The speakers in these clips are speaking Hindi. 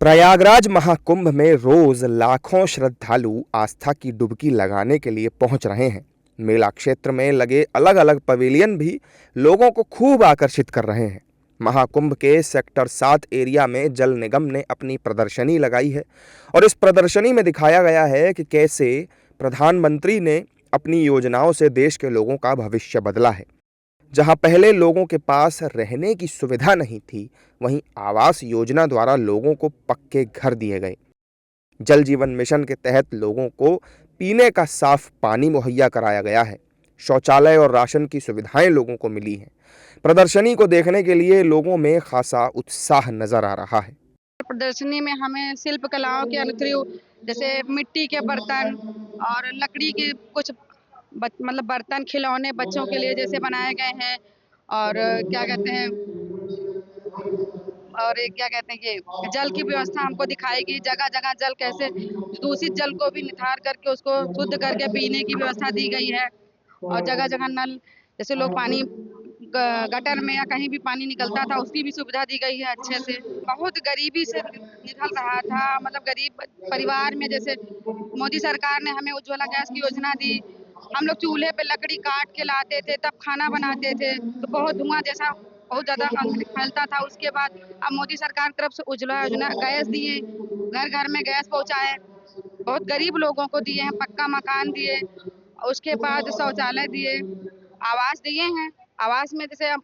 प्रयागराज महाकुंभ में रोज लाखों श्रद्धालु आस्था की डुबकी लगाने के लिए पहुंच रहे हैं। मेला क्षेत्र में लगे अलग अलग पवेलियन भी लोगों को खूब आकर्षित कर रहे हैं। महाकुंभ के सेक्टर 7 एरिया में जल निगम ने अपनी प्रदर्शनी लगाई है और इस प्रदर्शनी में दिखाया गया है कि कैसे प्रधानमंत्री ने अपनी योजनाओं से देश के लोगों का भविष्य बदला है। जहां पहले लोगों के पास रहने की सुविधा नहीं थी, वहीं आवास योजना द्वारा लोगों को पक्के घर दिए गए। जल जीवन मिशन के तहत लोगों को पीने का साफ पानी मुहैया कराया गया है। शौचालय और राशन की सुविधाएं लोगों को मिली हैं। प्रदर्शनी को देखने के लिए लोगों में खासा उत्साह नजर आ रहा है। प्रदर्शनी में हमें शिल्प कलाओं के अनुकूल जैसे मिट्टी के बर्तन और लकड़ी के कुछ मतलब बर्तन खिलौने बच्चों के लिए जैसे बनाए गए हैं। और क्या कहते हैं और एक क्या कहते हैं कि जल की व्यवस्था हमको दिखाएगी। जगह जगह जल कैसे दूषित जल को भी निथार करके उसको शुद्ध करके पीने की व्यवस्था दी गई है। और जगह जगह नल जैसे लोग पानी गटर में या कहीं भी पानी निकलता था उसकी भी सुविधा दी गई है अच्छे से। बहुत गरीबी से निकल रहा था, मतलब गरीब परिवार में जैसे मोदी सरकार ने हमें उज्ज्वला गैस की योजना दी। हम लोग चूल्हे पे लकड़ी काट के लाते थे तब खाना बनाते थे, तो बहुत धुआं जैसा बहुत ज्यादा फैलता था। उसके बाद अब मोदी सरकार की तरफ से उज्ज्वला योजना गैस दिए, घर घर में गैस पहुंचाए, बहुत गरीब लोगों को दिए हैं, पक्का मकान दिए, उसके बाद शौचालय दिए, आवास दिए हैं। आवास में जैसे अब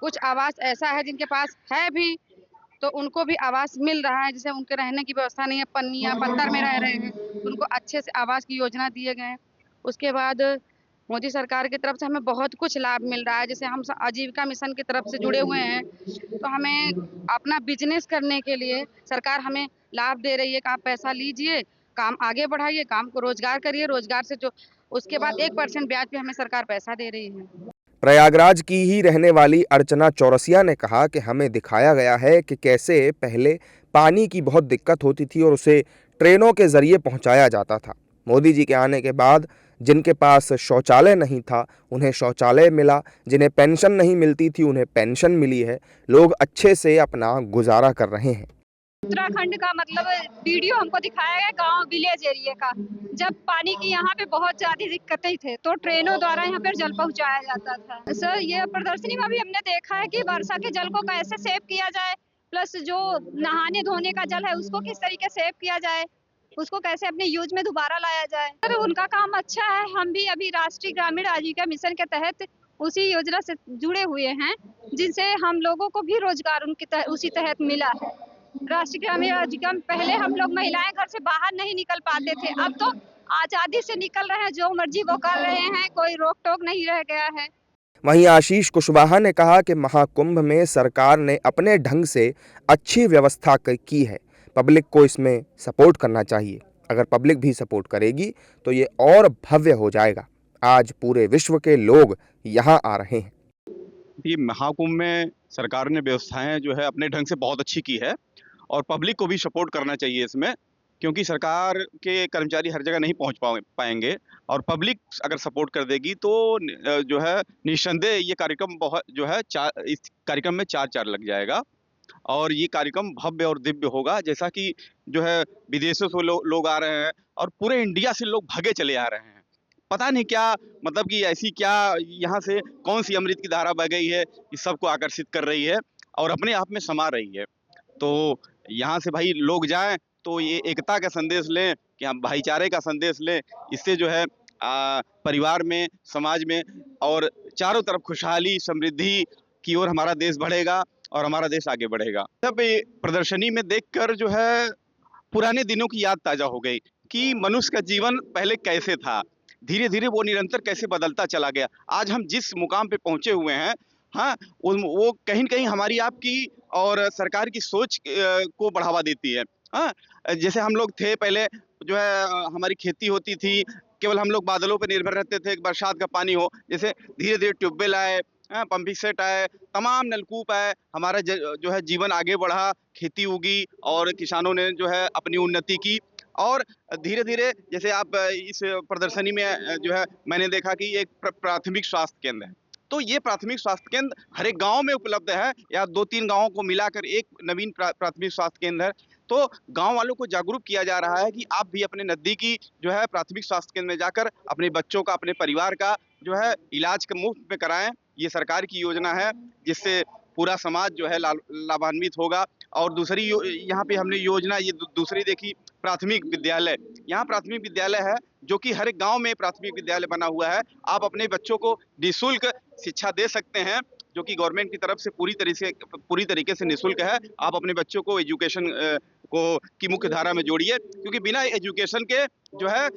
कुछ आवास ऐसा है जिनके पास है भी तो उनको भी आवास मिल रहा है, जैसे उनके रहने की व्यवस्था नहीं है, पन्नियां पत्थर में रह रहे हैं, तो उनको अच्छे से आवास की योजना दिए गए। उसके बाद मोदी सरकार की तरफ से हमें बहुत कुछ लाभ मिल रहा है। जैसे हम आजीविका मिशन की तरफ से जुड़े हुए हैं, तो हमें अपना बिजनेस करने के लिए सरकार हमें लाभ दे रही है कि आप पैसा लीजिए, काम आगे बढ़ाइए, काम को रोजगार करिए, रोजगार से जो उसके बाद 1% ब्याज पे हमें सरकार पैसा दे रही है। प्रयागराज की ही रहने वाली अर्चना चौरसिया ने कहा कि हमें दिखाया गया है कि कैसे पहले पानी की बहुत दिक्कत होती थी और उसे ट्रेनों के जरिए पहुंचाया जाता था। मोदी जी के आने के बाद जिनके पास शौचालय नहीं था उन्हें शौचालय मिला, जिन्हें पेंशन नहीं मिलती थी उन्हें पेंशन मिली है। लोग अच्छे से अपना गुजारा कर रहे हैं। उत्तराखंड का मतलब वीडियो हमको दिखाया गया, गांव विलेज एरिया का। जब पानी की यहाँ पे बहुत ज्यादा दिक्कतें थे तो ट्रेनों द्वारा यहाँ पे जल पहुँचाया जाता था। सर ये प्रदर्शनी में भी हमने देखा है कि वर्षा के जल को कैसे सेव किया जाए, प्लस जो नहाने धोने का जल है उसको किस तरीके सेव किया जाए, उसको कैसे अपने यूज में दोबारा लाया जाए। सर उनका काम अच्छा है। हम भी अभी राष्ट्रीय ग्रामीण आजीविका मिशन के तहत उसी योजना से जुड़े हुए हैं, जिनसे हम लोगों को भी रोजगार उसी तहत मिला है। राष्ट्रीय ग्रामीण आजीविका में पहले हम लोग महिलाएं घर से बाहर नहीं निकल पाते थे, अब तो आजादी से निकल रहे हैं, जो मर्जी वो कर रहे हैं, कोई रोक टोक नहीं रह गया है। वहीं आशीष कुशवाहा ने कहा कि महाकुंभ में सरकार ने अपने ढंग से अच्छी व्यवस्था की है। पब्लिक को इसमें सपोर्ट करना चाहिए। अगर पब्लिक भी सपोर्ट करेगी तो ये और भव्य हो जाएगा। आज पूरे विश्व के लोग यहाँ आ रहे हैं। ये महाकुंभ में सरकार ने व्यवस्थाएं जो है अपने ढंग से बहुत अच्छी की है और पब्लिक को भी सपोर्ट करना चाहिए इसमें, क्योंकि सरकार के कर्मचारी हर जगह नहीं पहुंच पाएंगे और पब्लिक अगर सपोर्ट कर देगी तो जो है निस्संदेह ये कार्यक्रम बहुत जो है इस कार्यक्रम में चार चार लग जाएगा और ये कार्यक्रम भव्य और दिव्य होगा। जैसा कि जो है विदेशों से लोग आ रहे हैं और पूरे इंडिया से लोग भागे चले आ रहे हैं। पता नहीं क्या मतलब कि ऐसी क्या यहाँ से कौन सी अमृत की धारा बह गई है, इस सबको आकर्षित कर रही है और अपने आप में समा रही है। तो यहाँ से भाई लोग जाएं तो ये एकता का संदेश लें कि हम भाईचारे का संदेश लें। इससे जो है परिवार में, समाज में और चारों तरफ खुशहाली समृद्धि की ओर हमारा देश बढ़ेगा और हमारा देश आगे बढ़ेगा। जब ये प्रदर्शनी में देखकर जो है पुराने दिनों की याद ताजा हो गई कि मनुष्य का जीवन पहले कैसे था, धीरे धीरे वो निरंतर कैसे बदलता चला गया। आज हम जिस मुकाम पे पहुंचे हुए हैं, हाँ, वो कहीं न कहीं हमारी आपकी और सरकार की सोच को बढ़ावा देती है। हाँ, जैसे हम लोग थे पहले जो है हमारी खेती होती थी, केवल हम लोग बादलों पे निर्भर रहते थे कि बरसात का पानी हो। जैसे धीरे-धीरे ट्यूबवेल आए, पंपिंग सेट आए, तमाम नलकूप आए, हमारा जो है जीवन आगे बढ़ा, खेती उगी और किसानों ने जो है अपनी उन्नति की। और धीरे-धीरे जैसे आप इस प्रदर्शनी में जो है मैंने देखा कि एक प्राथमिक स्वास्थ्य केंद्र है। तो ये प्राथमिक स्वास्थ्य केंद्र हर एक गांव में उपलब्ध है, या 2-3 गांवों को मिलाकर एक नवीन प्राथमिक स्वास्थ्य केंद्र है। तो गांव वालों को जागरूक किया जा रहा है कि आप भी अपने नजदीकी जो है प्राथमिक स्वास्थ्य केंद्र में जाकर अपने बच्चों का, अपने परिवार का जो है इलाज मुफ्त में कराएं। ये सरकार की योजना है जिससे पूरा समाज जो है लाभान्वित होगा। और दूसरी यहाँ पे हमने योजना ये दूसरी देखी, प्राथमिक विद्यालय। यहाँ प्राथमिक विद्यालय है जो कि हर एक गांव में प्राथमिक विद्यालय बना हुआ है। आप अपने बच्चों को निःशुल्क शिक्षा दे सकते हैं, जो कि गवर्नमेंट की तरफ से पूरी तरीके से निःशुल्क है। आप अपने बच्चों को एजुकेशन की मुख्य धारा में जोड़िए, क्योंकि बिना एजुकेशन के जो है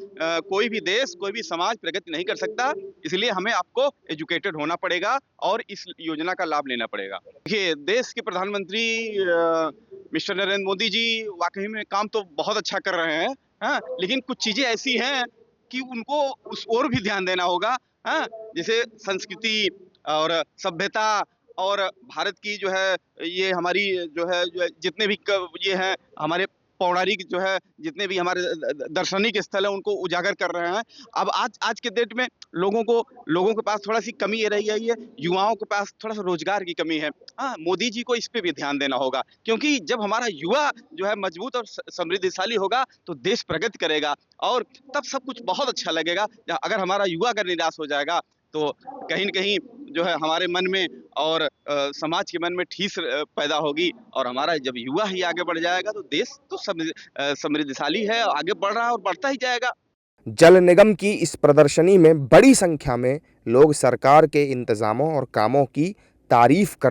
कोई भी देश, कोई भी समाज प्रगति नहीं कर सकता। इसलिए हमें आपको एजुकेटेड होना पड़ेगा और इस योजना का लाभ लेना पड़ेगा। देखिए, देश के प्रधानमंत्री मिस्टर नरेंद्र मोदी जी वाकई में काम तो बहुत अच्छा कर रहे हैं, हाँ, लेकिन कुछ चीजें ऐसी हैं कि उनको उस ओर भी ध्यान देना होगा, हाँ, जैसे संस्कृति और सभ्यता और भारत की जो है ये हमारी जो है जितने भी ये हैं हमारे पौराणिक जो है जितने भी हमारे दार्शनिक स्थल हैं उनको उजागर कर रहे हैं। अब आज के डेट में लोगों के पास थोड़ा सी कमी ये रही है, ये युवाओं के पास थोड़ा सा रोजगार की कमी है। हाँ, मोदी जी को इस पे भी ध्यान देना होगा, क्योंकि जब हमारा युवा जो है मजबूत और समृद्धिशाली होगा तो देश प्रगति करेगा और तब सब कुछ बहुत अच्छा लगेगा। अगर हमारा युवा अगर निराश हो जाएगा तो कहीं न कहीं जो है हमारे मन में और समाज के मन में ठेस पैदा होगी, और हमारा जब युवा ही आगे बढ़ जाएगा तो देश तो समृद्धिशाली है, आगे बढ़ रहा है और बढ़ता ही जाएगा। जल निगम की इस प्रदर्शनी में बड़ी संख्या में लोग सरकार के इंतजामों और कामों की तारीफ कर